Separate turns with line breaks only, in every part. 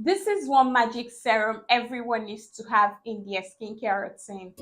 This is one magic serum everyone needs to have in their skincare routine.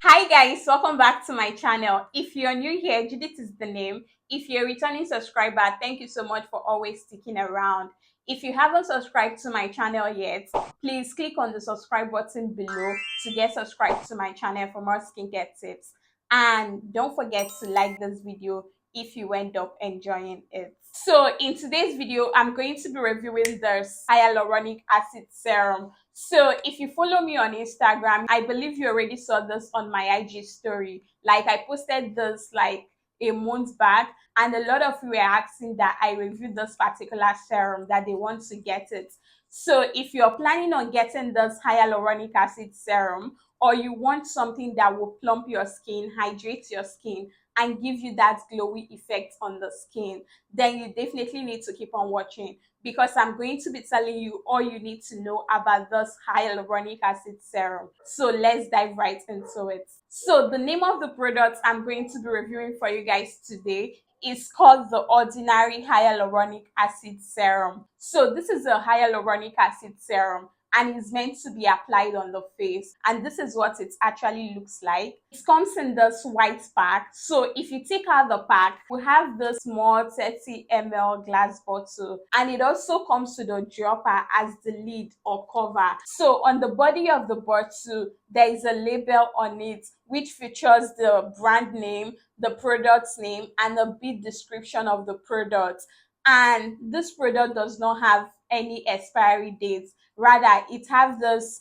Hi guys, welcome back to my channel. If you're new here, Judith is the name. If you're a returning subscriber, thank you so much for always sticking around. If you haven't subscribed to my channel yet, please click on the subscribe button below to get subscribed to my channel for more skincare tips. And don't forget to like this video if you end up enjoying it. So in today's video, I'm going to be reviewing this hyaluronic acid serum. So if you follow me on Instagram, I believe you already saw this on my IG story. Like I posted this like a month back, and a lot of you were asking that I review this particular serum, that they want to get it. So if you're planning on getting this hyaluronic acid serum, or you want something that will plump your skin, hydrate your skin, and give you that glowy effect on the skin, then you definitely need to keep on watching, because I'm going to be telling you all you need to know about this hyaluronic acid serum. So let's dive right into it. So the name of the product I'm going to be reviewing for you guys today is called the Ordinary Hyaluronic Acid Serum. So this is a hyaluronic acid serum, and is meant to be applied on the face, and this is what it actually looks like. It comes in this white pack. So if you take out the pack, we have this small 30 ml glass bottle, and it also comes with a dropper as the lid or cover. So on the body of the bottle, there is a label on it which features the brand name, the product's name, and a bit description of the product. And this product does not have any expiry dates. Rather, it has this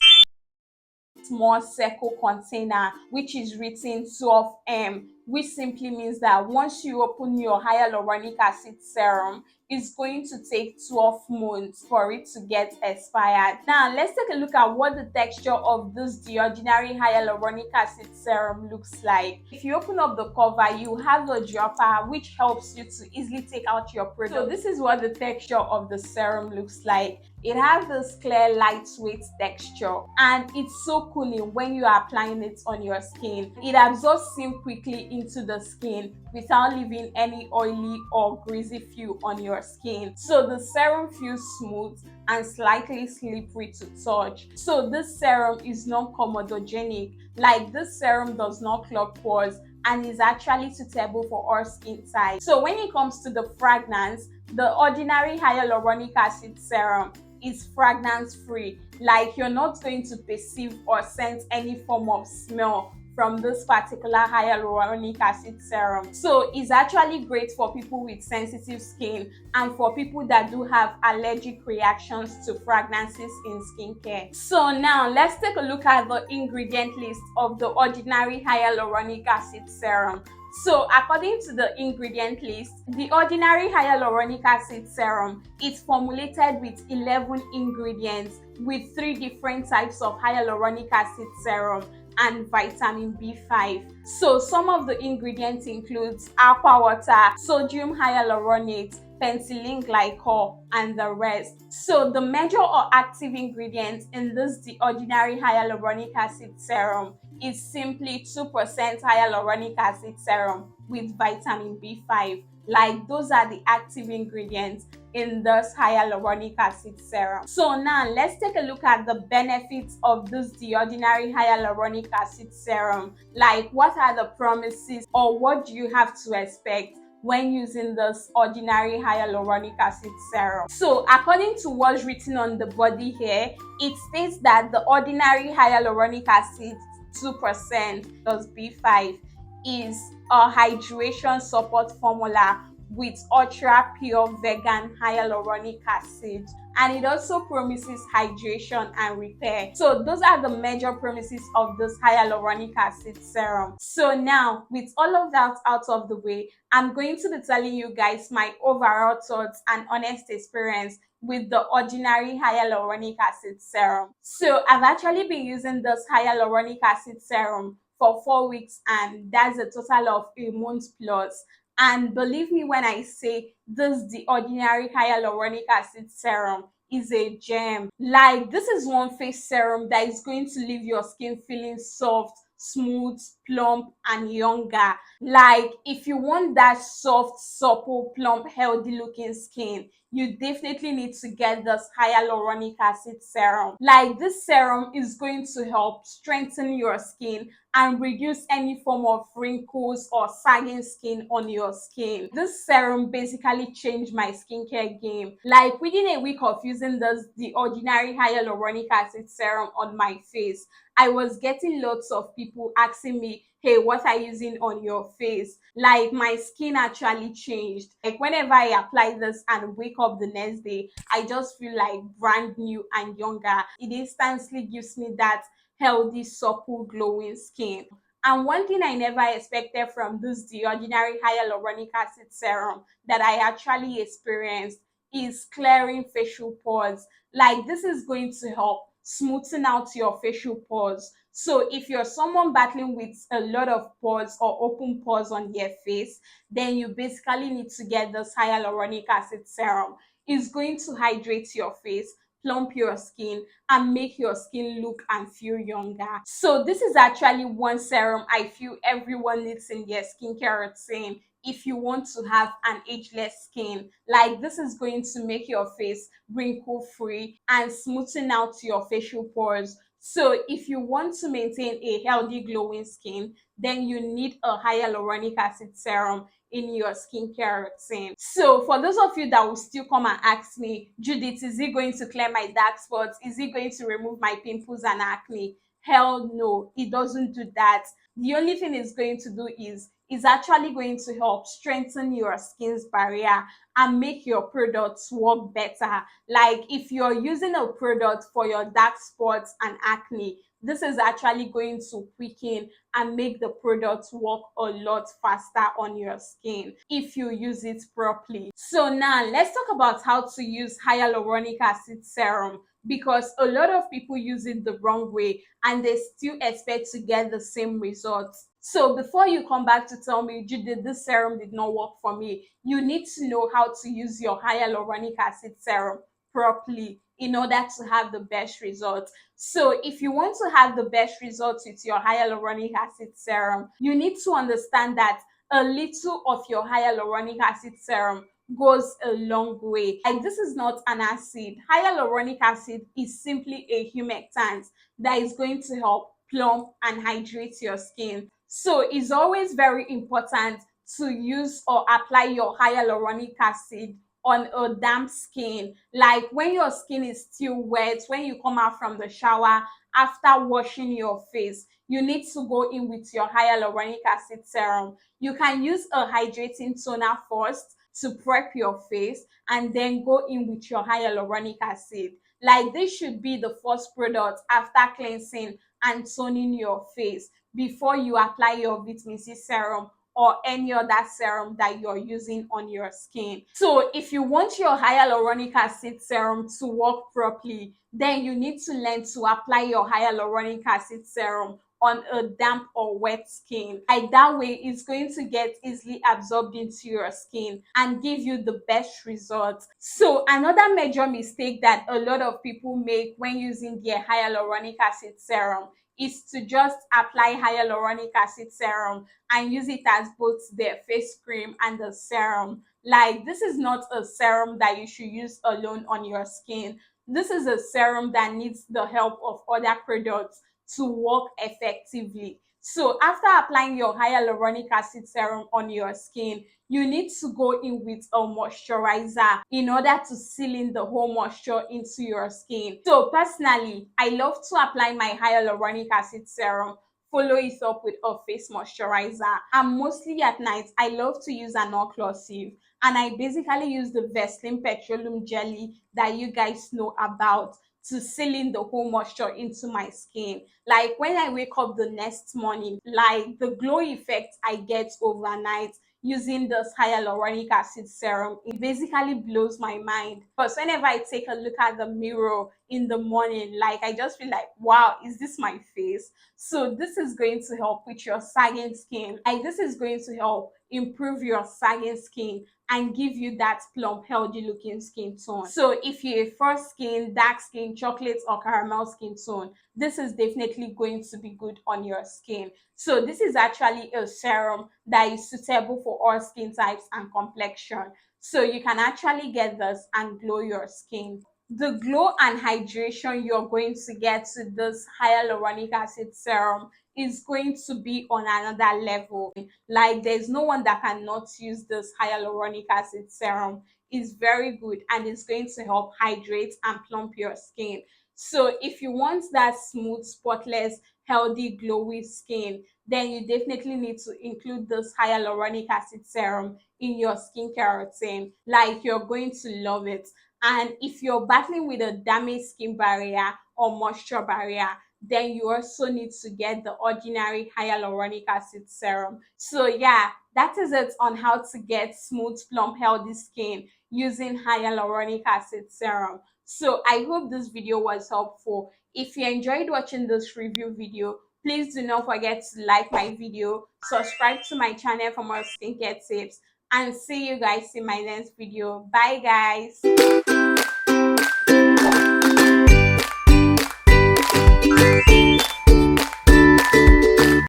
small circle container which is written 12M, which simply means that once you open your hyaluronic acid serum, it's going to take 12 months for it to get expired. Now let's take a look at what the texture of this The Ordinary Hyaluronic Acid Serum looks like. If you open up the cover, you have a dropper which helps you to easily take out your product. So this is what the texture of the serum looks like. It has this clear, lightweight texture, and it's so cooling when you are applying it on your skin. It absorbs steam quickly into the skin without leaving any oily or greasy feel on your skin. So the serum feels smooth and slightly slippery to touch. So this serum is non-comedogenic, like this serum does not clog pores and is actually suitable for all skin types. So when it comes to the fragrance, the Ordinary Hyaluronic Acid Serum is fragrance free. Like you're not going to perceive or sense any form of smell from this particular hyaluronic acid serum. So it's actually great for people with sensitive skin and for people that do have allergic reactions to fragrances in skincare. So now let's take a look at the ingredient list of the Ordinary Hyaluronic Acid Serum. So according to the ingredient list, the Ordinary Hyaluronic Acid Serum is formulated with 11 ingredients with 3 different types of hyaluronic acid serum and vitamin B5. So some of the ingredients include aqua water, sodium hyaluronate, penicillin glycol, and the rest. So the major or active ingredient in this The Ordinary Hyaluronic Acid Serum is simply 2% hyaluronic acid serum with vitamin B5. Like those are the active ingredients in this hyaluronic acid serum. So now let's take a look at the benefits of this The Ordinary Hyaluronic Acid Serum. Like what are the promises, or what do you have to expect when using this Ordinary Hyaluronic Acid Serum? So according to what's written on the body here, it states that the Ordinary Hyaluronic Acid 2% plus B5 is a hydration support formula with ultra pure vegan hyaluronic acid, and it also promises hydration and repair. So those are the major promises of this hyaluronic acid serum. So now, with all of that out of the way, I'm going to be telling you guys my overall thoughts and honest experience with the Ordinary Hyaluronic Acid Serum. So I've actually been using this hyaluronic acid serum for 4 weeks, and that's a total of a month plus. And believe me when I say this The Ordinary Hyaluronic Acid Serum is a gem. Like this is one face serum that is going to leave your skin feeling soft, smooth, plump and younger. Like, if you want that soft, supple, plump, healthy looking skin, you definitely need to get this hyaluronic acid serum. Like, this serum is going to help strengthen your skin and reduce any form of wrinkles or sagging skin on your skin. This serum basically changed my skincare game. Like, within a week of using the ordinary hyaluronic acid serum on my face, I was getting lots of people asking me, hey, what are you using on your face? Like, my skin actually changed. Like, whenever I apply this and wake up the next day, I just feel like brand new and younger. It instantly gives me that healthy, supple, glowing skin. And one thing I never expected from this the ordinary hyaluronic acid serum that I actually experienced is clearing facial pores. Like, this is going to help smoothing out your facial pores. So if you're someone battling with a lot of pores or open pores on their face, then you basically need to get this hyaluronic acid serum. It's going to hydrate your face, plump your skin, and make your skin look and feel younger. So this is actually one serum I feel everyone needs in their skincare routine if you want to have an ageless skin. Like, this is going to make your face wrinkle free and smoothing out your facial pores. So if you want to maintain a healthy glowing skin, then you need a hyaluronic acid serum in your skincare routine. So for those of you that will still come and ask me, Judith, is it going to clear my dark spots? Is it going to remove my pimples and acne? Hell no, it doesn't do that. The only thing it's going to do is actually going to help strengthen your skin's barrier and make your products work better. Like, if you're using a product for your dark spots and acne, this is actually going to quicken and make the product work a lot faster on your skin if you use it properly. So now let's talk about how to use hyaluronic acid serum, because a lot of people use it the wrong way and they still expect to get the same results. So before you come back to tell me, Judith, this serum did not work for me, you need to know how to use your hyaluronic acid serum properly in order to have the best results. So if you want to have the best results with your hyaluronic acid serum, you need to understand that a little of your hyaluronic acid serum goes a long way. Like, this is not an acid. Hyaluronic acid is simply a humectant that is going to help plump and hydrate your skin. So it's always very important to use or apply your hyaluronic acid on a damp skin. Like, when your skin is still wet, when you come out from the shower after washing your face, you need to go in with your hyaluronic acid serum. You can use a hydrating toner first to prep your face and then go in with your hyaluronic acid. Like, this should be the first product after cleansing and toning your face before you apply your vitamin C serum or any other serum that you're using on your skin. So if you want your hyaluronic acid serum to work properly, then you need to learn to apply your hyaluronic acid serum on a damp or wet skin. Like, that way it's going to get easily absorbed into your skin and give you the best results. So another major mistake that a lot of people make when using their hyaluronic acid serum is to just apply hyaluronic acid serum and use it as both their face cream and the serum. Like, this is not a serum that you should use alone on your skin. This is a serum that needs the help of other products to work effectively. So after applying your hyaluronic acid serum on your skin, you need to go in with a moisturizer in order to seal in the whole moisture into your skin. So personally, I love to apply my hyaluronic acid serum, follow it up with a face moisturizer, and mostly at night I love to use an occlusive, and I basically use the Vaseline petroleum jelly that you guys know about to seal in the whole moisture into my skin. Like, when I wake up the next morning, like, the glow effect I get overnight using this hyaluronic acid serum, it basically blows my mind, because whenever I take a look at the mirror in the morning, like, I just feel like, wow, is this my face? So this is going to help with your sagging skin. Like, this is going to help improve your sagging skin and give you that plump, healthy looking skin tone. So if you're a fair skin, dark skin, chocolate or caramel skin tone, this is definitely going to be good on your skin. So this is actually a serum that is suitable for all skin types and complexion. So you can actually get this and glow your skin. The glow and hydration you're going to get with this hyaluronic acid serum is going to be on another level. Like there's no one that cannot use this hyaluronic acid serum. It's very good and it's going to help hydrate and plump your skin. So if you want that smooth, spotless, healthy, glowy skin, then you definitely need to include this hyaluronic acid serum in your skincare routine. Like you're going to love it. And if you're battling with a damaged skin barrier or moisture barrier, then you also need to get the ordinary hyaluronic acid serum. So yeah, that is it on how to get smooth, plump, healthy skin using hyaluronic acid serum. So I hope this video was helpful. If you enjoyed watching this review video, please do not forget to like my video, subscribe to my channel for more skincare tips, and see you guys in my next video. Bye guys.